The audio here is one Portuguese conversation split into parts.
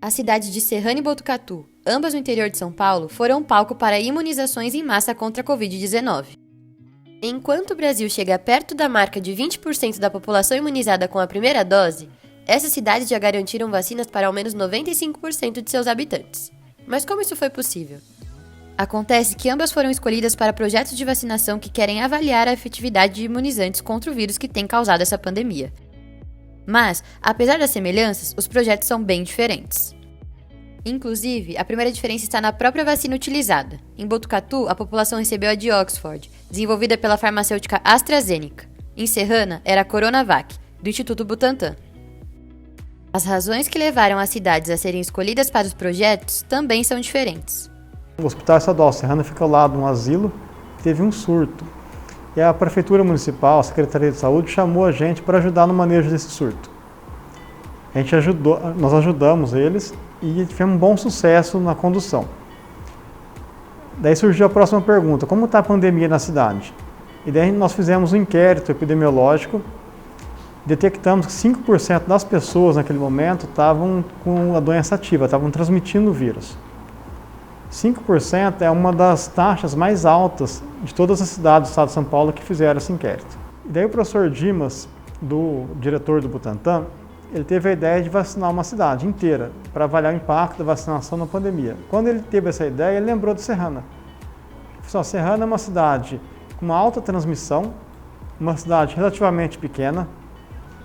As cidades de Serrana e Botucatu, ambas no interior de São Paulo, foram palco para imunizações em massa contra a Covid-19. Enquanto o Brasil chega perto da marca de 20% da população imunizada com a primeira dose, essas cidades já garantiram vacinas para ao menos 95% de seus habitantes. Mas como isso foi possível? Acontece que ambas foram escolhidas para projetos de vacinação que querem avaliar a efetividade de imunizantes contra o vírus que tem causado essa pandemia. Mas, apesar das semelhanças, os projetos são bem diferentes. Inclusive, a primeira diferença está na própria vacina utilizada. Em Botucatu, a população recebeu a de Oxford, desenvolvida pela farmacêutica AstraZeneca. Em Serrana, era a Coronavac, do Instituto Butantan. As razões que levaram as cidades a serem escolhidas para os projetos também são diferentes. O Hospital Estadual Serrana fica ao lado de um asilo, teve um surto. E a Prefeitura Municipal, a Secretaria de Saúde, chamou a gente para ajudar no manejo desse surto. Nós ajudamos eles e tivemos um bom sucesso na condução. Daí surgiu a próxima pergunta: como está a pandemia na cidade? E daí nós fizemos um inquérito epidemiológico, detectamos que 5% das pessoas naquele momento estavam com a doença ativa, estavam transmitindo o vírus. 5% é uma das taxas mais altas de todas as cidades do estado de São Paulo que fizeram esse inquérito. E daí o professor Dimas, diretor do Butantan, ele teve a ideia de vacinar uma cidade inteira para avaliar o impacto da vacinação na pandemia. Quando ele teve essa ideia, ele lembrou de Serrana. Serrana é uma cidade com uma alta transmissão, uma cidade relativamente pequena,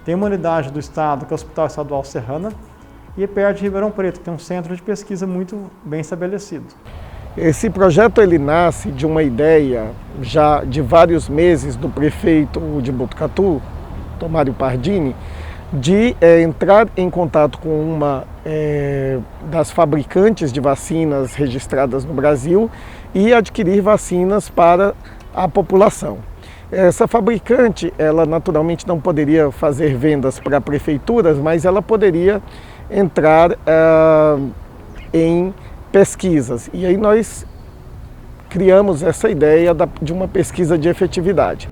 tem uma unidade do estado, que é o Hospital Estadual Serrana, e é perto de Ribeirão Preto, que tem um centro de pesquisa muito bem estabelecido. Esse projeto ele nasce de uma ideia já de vários meses do prefeito de Botucatu, Tomário Pardini, de entrar em contato com uma das fabricantes de vacinas registradas no Brasil e adquirir vacinas para a população. Essa fabricante, ela naturalmente não poderia fazer vendas para prefeituras, mas ela poderia entrar em pesquisas. E aí nós criamos essa ideia de uma pesquisa de efetividade.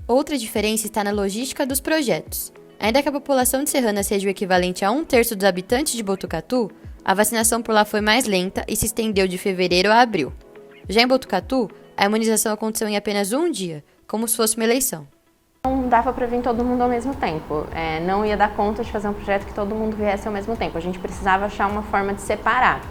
Outra diferença está na logística dos projetos. Ainda que a população de Serrana seja o equivalente a 1/3 dos habitantes de Botucatu, a vacinação por lá foi mais lenta e se estendeu de fevereiro a abril. Já em Botucatu, a imunização aconteceu em apenas um dia, como se fosse uma eleição. Não dava para vir todo mundo ao mesmo tempo, não ia dar conta de fazer um projeto que todo mundo viesse ao mesmo tempo, a gente precisava achar uma forma de separar.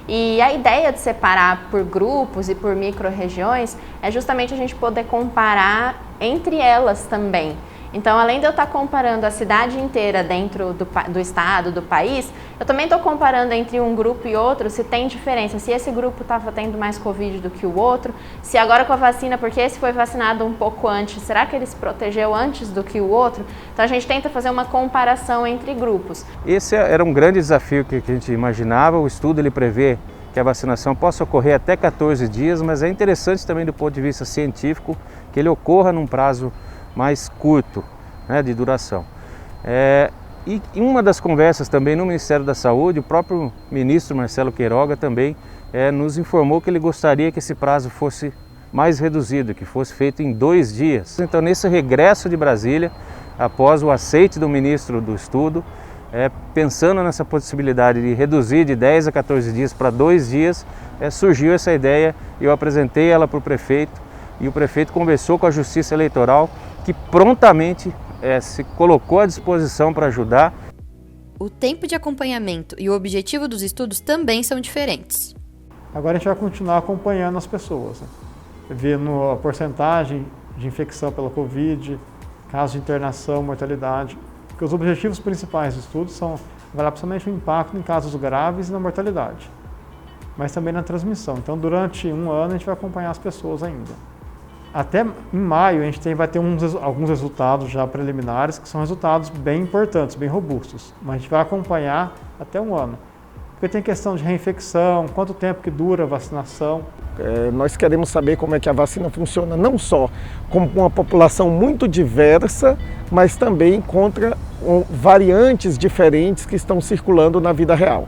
E a ideia de separar por grupos e por micro-regiões é justamente a gente poder comparar entre elas também. Então, além de eu estar comparando a cidade inteira dentro do estado, do país, eu também estou comparando entre um grupo e outro se tem diferença, se esse grupo estava tendo mais Covid do que o outro, se agora com a vacina, porque esse foi vacinado um pouco antes, será que ele se protegeu antes do que o outro? Então, a gente tenta fazer uma comparação entre grupos. Esse era um grande desafio que a gente imaginava. O estudo ele prevê que a vacinação possa ocorrer até 14 dias, mas é interessante também do ponto de vista científico que ele ocorra num prazo mais curto, né, de duração. E em uma das conversas também no Ministério da Saúde, o próprio ministro Marcelo Queiroga também nos informou que ele gostaria que esse prazo fosse mais reduzido, que fosse feito em 2 dias. Então, nesse regresso de Brasília, após o aceite do ministro do estudo, pensando nessa possibilidade de reduzir de 10 a 14 dias para 2 dias, surgiu essa ideia e eu apresentei ela para o prefeito e o prefeito conversou com a Justiça Eleitoral, que prontamente se colocou à disposição para ajudar. O tempo de acompanhamento e o objetivo dos estudos também são diferentes. Agora a gente vai continuar acompanhando as pessoas, né? Vendo a porcentagem de infecção pela Covid, casos de internação, mortalidade. Porque os objetivos principais do estudo são avaliar principalmente o impacto em casos graves e na mortalidade, mas também na transmissão. Então, durante um ano, a gente vai acompanhar as pessoas ainda. Até em maio a gente vai ter alguns resultados já preliminares, que são resultados bem importantes, bem robustos. Mas a gente vai acompanhar até um ano. Porque tem questão de reinfecção, quanto tempo que dura a vacinação. Nós queremos saber como é que a vacina funciona, não só com uma população muito diversa, mas também contra variantes diferentes que estão circulando na vida real.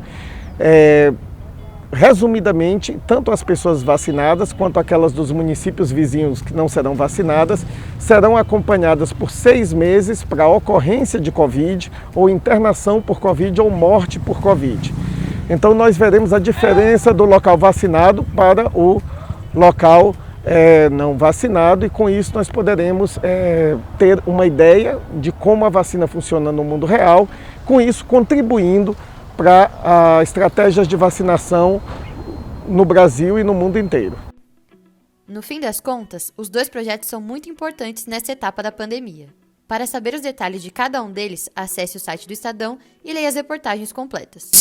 Resumidamente, tanto as pessoas vacinadas quanto aquelas dos municípios vizinhos que não serão vacinadas serão acompanhadas por 6 meses para ocorrência de Covid ou internação por Covid ou morte por Covid. Então nós veremos a diferença do local vacinado para o local não vacinado, e com isso nós poderemos ter uma ideia de como a vacina funciona no mundo real, com isso contribuindo para estratégias de vacinação no Brasil e no mundo inteiro. No fim das contas, os 2 projetos são muito importantes nessa etapa da pandemia. Para saber os detalhes de cada um deles, acesse o site do Estadão e leia as reportagens completas.